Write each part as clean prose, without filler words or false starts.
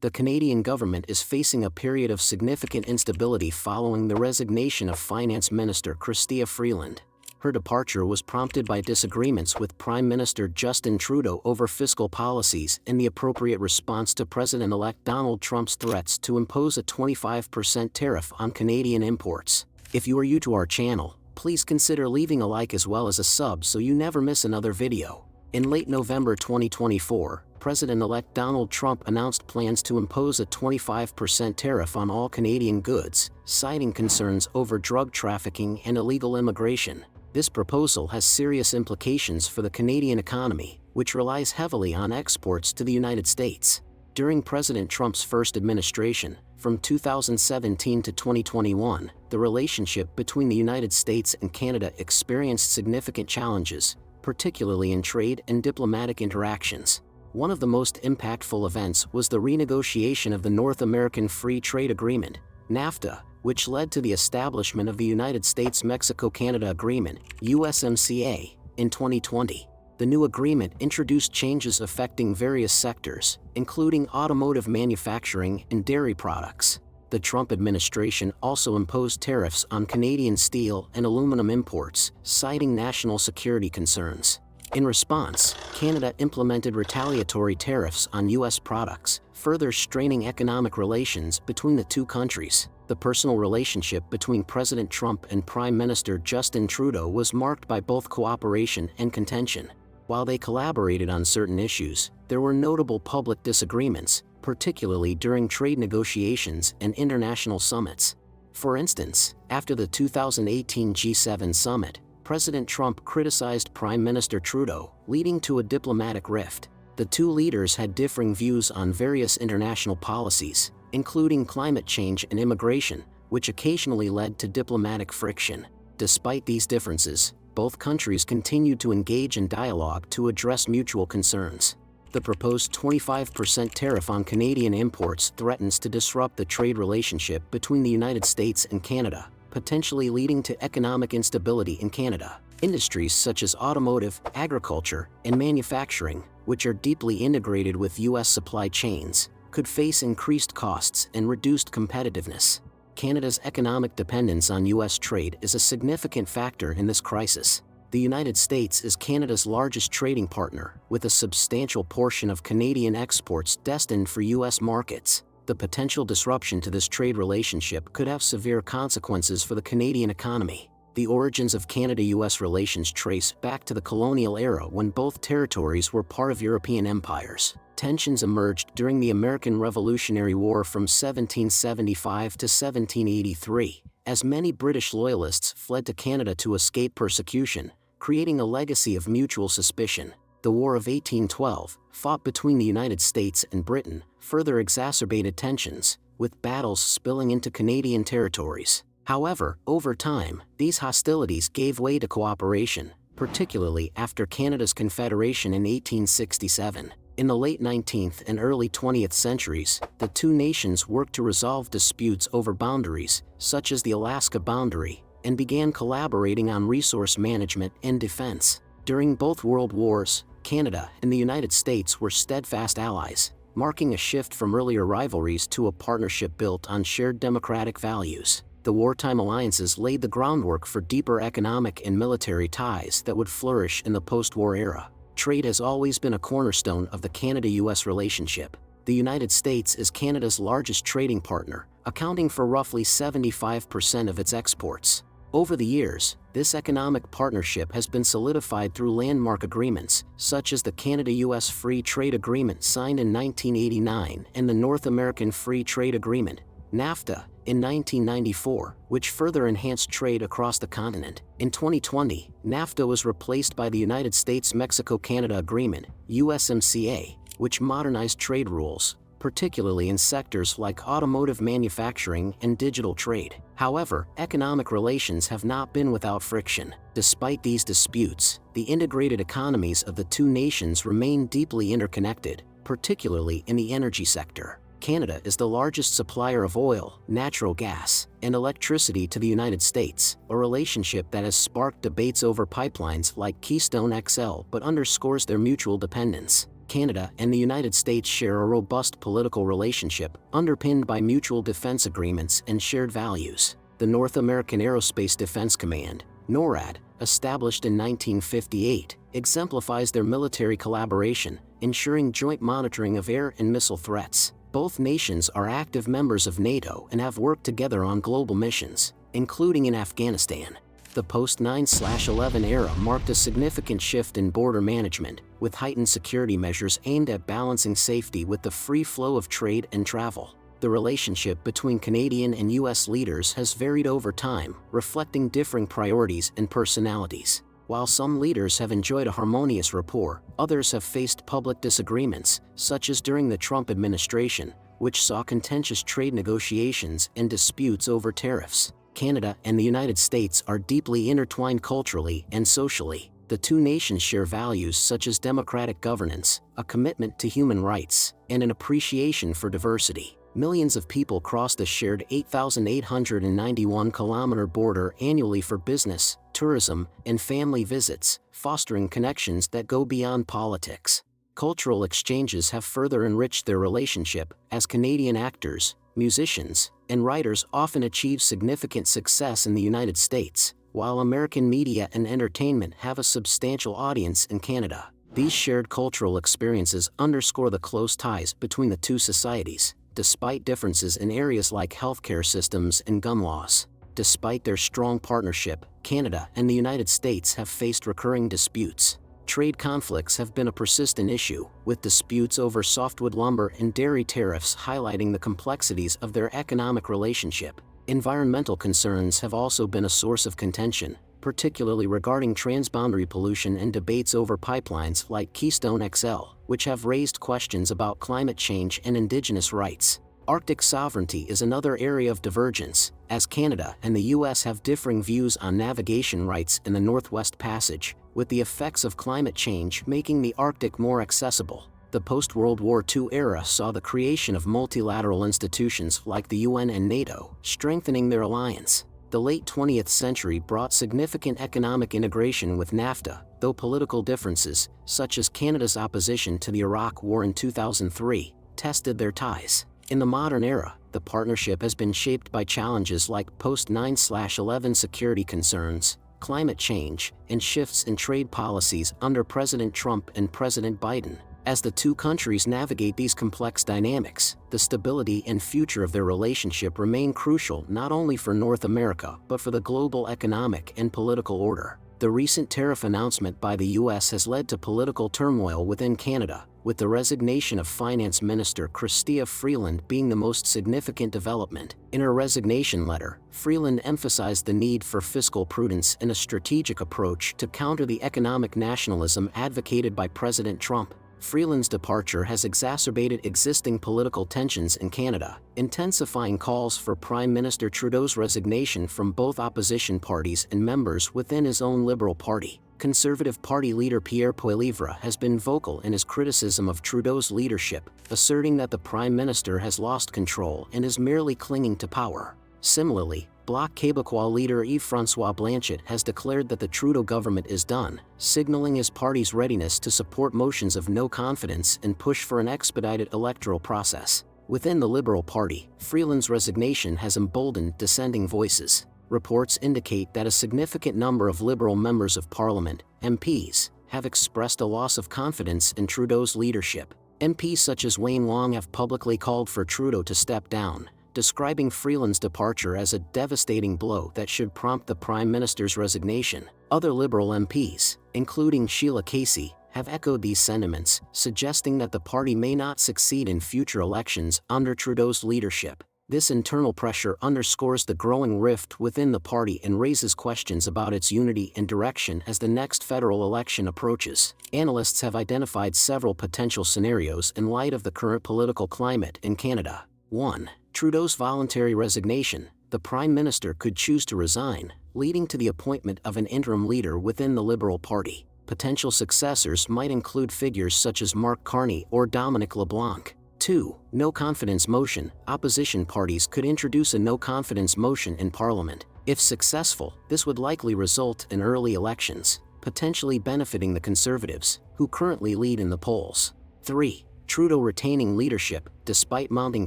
The Canadian government is facing a period of significant instability following the resignation of Finance Minister Chrystia Freeland. Her departure was prompted by disagreements with Prime Minister Justin Trudeau over fiscal policies and the appropriate response to President-elect Donald Trump's threats to impose a 25% tariff on Canadian imports. If you are new to our channel, please consider leaving a like as well as a sub so you never miss another video. In late November 2024, President-elect Donald Trump announced plans to impose a 25% tariff on all Canadian goods, citing concerns over drug trafficking and illegal immigration. This proposal has serious implications for the Canadian economy, which relies heavily on exports to the United States. During President Trump's first administration, from 2017 to 2021, the relationship between the United States and Canada experienced significant challenges, particularly in trade and diplomatic interactions. One of the most impactful events was the renegotiation of the North American Free Trade Agreement, NAFTA, which led to the establishment of the United States-Mexico-Canada Agreement, USMCA, in 2020. The new agreement introduced changes affecting various sectors, including automotive manufacturing and dairy products. The Trump administration also imposed tariffs on Canadian steel and aluminum imports, citing national security concerns. In response, Canada implemented retaliatory tariffs on U.S. products, further straining economic relations between the two countries. The personal relationship between President Trump and Prime Minister Justin Trudeau was marked by both cooperation and contention. While they collaborated on certain issues, there were notable public disagreements, particularly during trade negotiations and international summits. For instance, after the 2018 G7 summit, President Trump criticized Prime Minister Trudeau, leading to a diplomatic rift. The two leaders had differing views on various international policies, including climate change and immigration, which occasionally led to diplomatic friction. Despite these differences, both countries continued to engage in dialogue to address mutual concerns. The proposed 25% tariff on Canadian imports threatens to disrupt the trade relationship between the United States and Canada, potentially leading to economic instability in Canada. Industries such as automotive, agriculture, and manufacturing, which are deeply integrated with U.S. supply chains, could face increased costs and reduced competitiveness. Canada's economic dependence on U.S. trade is a significant factor in this crisis. The United States is Canada's largest trading partner, with a substantial portion of Canadian exports destined for U.S. markets. The potential disruption to this trade relationship could have severe consequences for the Canadian economy. The origins of Canada-U.S. relations trace back to the colonial era when both territories were part of European empires. Tensions emerged during the American Revolutionary War from 1775 to 1783, as many British loyalists fled to Canada to escape persecution, creating a legacy of mutual suspicion. The War of 1812, fought between the United States and Britain, further exacerbated tensions, with battles spilling into Canadian territories. However, over time, these hostilities gave way to cooperation, particularly after Canada's Confederation in 1867. In the late 19th and early 20th centuries, the two nations worked to resolve disputes over boundaries, such as the Alaska boundary, and began collaborating on resource management and defense. During both World Wars, Canada and the United States were steadfast allies, marking a shift from earlier rivalries to a partnership built on shared democratic values. The wartime alliances laid the groundwork for deeper economic and military ties that would flourish in the post-war era. Trade has always been a cornerstone of the Canada-U.S. relationship. The United States is Canada's largest trading partner, accounting for roughly 75% of its exports. Over the years, this economic partnership has been solidified through landmark agreements, such as the Canada-U.S. Free Trade Agreement signed in 1989 and the North American Free Trade Agreement, NAFTA, in 1994, which further enhanced trade across the continent. In 2020, NAFTA was replaced by the United States-Mexico-Canada Agreement, USMCA, which modernized trade rules, particularly in sectors like automotive manufacturing and digital trade. However, economic relations have not been without friction. Despite these disputes, the integrated economies of the two nations remain deeply interconnected, particularly in the energy sector. Canada is the largest supplier of oil, natural gas, and electricity to the United States, a relationship that has sparked debates over pipelines like Keystone XL but underscores their mutual dependence. Canada and the United States share a robust political relationship, underpinned by mutual defense agreements and shared values. The North American Aerospace Defense Command, NORAD, established in 1958, exemplifies their military collaboration, ensuring joint monitoring of air and missile threats. Both nations are active members of NATO and have worked together on global missions, including in Afghanistan. The post-9/11 era marked a significant shift in border management, with heightened security measures aimed at balancing safety with the free flow of trade and travel. The relationship between Canadian and U.S. leaders has varied over time, reflecting differing priorities and personalities. While some leaders have enjoyed a harmonious rapport, others have faced public disagreements, such as during the Trump administration, which saw contentious trade negotiations and disputes over tariffs. Canada and the United States are deeply intertwined culturally and socially. The two nations share values such as democratic governance, a commitment to human rights, and an appreciation for diversity. Millions of people cross the shared 8,891-kilometer border annually for business, tourism, and family visits, fostering connections that go beyond politics. Cultural exchanges have further enriched their relationship, as Canadian actors, musicians, and writers often achieve significant success in the United States, while American media and entertainment have a substantial audience in Canada. These shared cultural experiences underscore the close ties between the two societies, despite differences in areas like healthcare systems and gun laws. Despite their strong partnership, Canada and the United States have faced recurring disputes. Trade conflicts have been a persistent issue, with disputes over softwood lumber and dairy tariffs highlighting the complexities of their economic relationship. Environmental concerns have also been a source of contention, particularly regarding transboundary pollution and debates over pipelines like Keystone XL, which have raised questions about climate change and Indigenous rights. Arctic sovereignty is another area of divergence, as Canada and the U.S. have differing views on navigation rights in the Northwest Passage, with the effects of climate change making the Arctic more accessible. The post-World War II era saw the creation of multilateral institutions like the UN and NATO, strengthening their alliance. The late 20th century brought significant economic integration with NAFTA, though political differences, such as Canada's opposition to the Iraq War in 2003, tested their ties. In the modern era, the partnership has been shaped by challenges like post-9/11 security concerns, climate change, and shifts in trade policies under President Trump and President Biden. As the two countries navigate these complex dynamics, the stability and future of their relationship remain crucial not only for North America but for the global economic and political order. The recent tariff announcement by the U.S. has led to political turmoil within Canada, with the resignation of Finance Minister Chrystia Freeland being the most significant development. In her resignation letter, Freeland emphasized the need for fiscal prudence and a strategic approach to counter the economic nationalism advocated by President Trump. Freeland's departure has exacerbated existing political tensions in Canada, intensifying calls for Prime Minister Trudeau's resignation from both opposition parties and members within his own Liberal Party. Conservative Party leader Pierre Poilievre has been vocal in his criticism of Trudeau's leadership, asserting that the Prime Minister has lost control and is merely clinging to power. Similarly, Bloc Québécois leader Yves-François Blanchet has declared that the Trudeau government is done, signaling his party's readiness to support motions of no confidence and push for an expedited electoral process. Within the Liberal Party, Freeland's resignation has emboldened dissenting voices. Reports indicate that a significant number of Liberal members of Parliament, MPs, have expressed a loss of confidence in Trudeau's leadership. MPs such as Wayne Long have publicly called for Trudeau to step down, describing Freeland's departure as a devastating blow that should prompt the Prime Minister's resignation. Other Liberal MPs, including Sheila Casey, have echoed these sentiments, suggesting that the party may not succeed in future elections under Trudeau's leadership. This internal pressure underscores the growing rift within the party and raises questions about its unity and direction as the next federal election approaches. Analysts have identified several potential scenarios in light of the current political climate in Canada. 1. Trudeau's voluntary resignation. The Prime Minister could choose to resign, leading to the appointment of an interim leader within the Liberal Party. Potential successors might include figures such as Mark Carney or Dominic LeBlanc. 2. No-confidence motion. Opposition parties could introduce a no-confidence motion in Parliament. If successful, this would likely result in early elections, potentially benefiting the Conservatives, who currently lead in the polls. 3. Trudeau retaining leadership. Despite mounting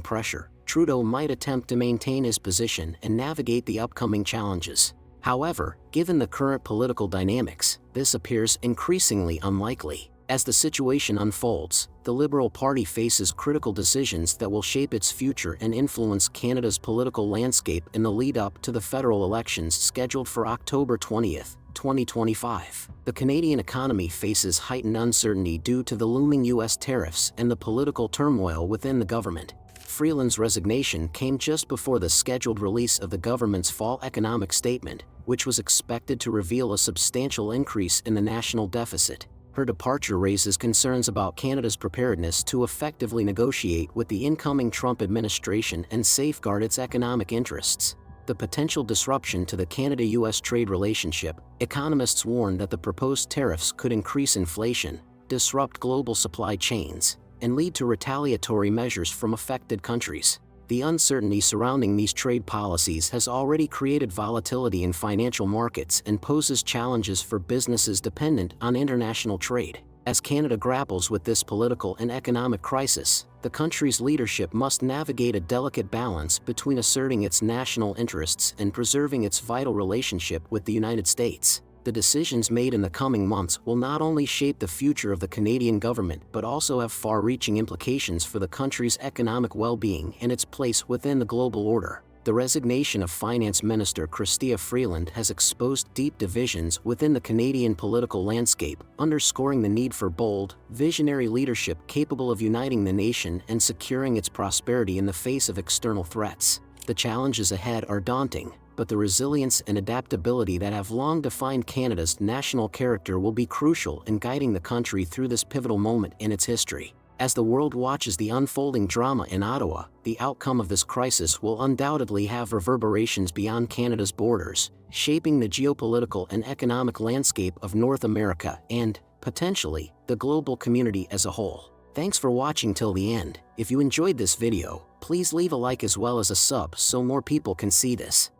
pressure, Trudeau might attempt to maintain his position and navigate the upcoming challenges. However, given the current political dynamics, this appears increasingly unlikely. As the situation unfolds, the Liberal Party faces critical decisions that will shape its future and influence Canada's political landscape in the lead-up to the federal elections scheduled for October 20, 2025. The Canadian economy faces heightened uncertainty due to the looming U.S. tariffs and the political turmoil within the government. Freeland's resignation came just before the scheduled release of the government's fall economic statement, which was expected to reveal a substantial increase in the national deficit. Her departure raises concerns about Canada's preparedness to effectively negotiate with the incoming Trump administration and safeguard its economic interests. The potential disruption to the Canada-US trade relationship. Economists warn that the proposed tariffs could increase inflation, disrupt global supply chains, and lead to retaliatory measures from affected countries. The uncertainty surrounding these trade policies has already created volatility in financial markets and poses challenges for businesses dependent on international trade. As Canada grapples with this political and economic crisis, the country's leadership must navigate a delicate balance between asserting its national interests and preserving its vital relationship with the United States. The decisions made in the coming months will not only shape the future of the Canadian government but also have far-reaching implications for the country's economic well-being and its place within the global order. The resignation of Finance Minister Chrystia Freeland has exposed deep divisions within the Canadian political landscape, underscoring the need for bold, visionary leadership capable of uniting the nation and securing its prosperity in the face of external threats. The challenges ahead are daunting, but the resilience and adaptability that have long defined Canada's national character will be crucial in guiding the country through this pivotal moment in its history. As the world watches the unfolding drama in Ottawa, the outcome of this crisis will undoubtedly have reverberations beyond Canada's borders, shaping the geopolitical and economic landscape of North America and, potentially, the global community as a whole. Thanks for watching till the end. If you enjoyed this video, please leave a like as well as a sub so more people can see this.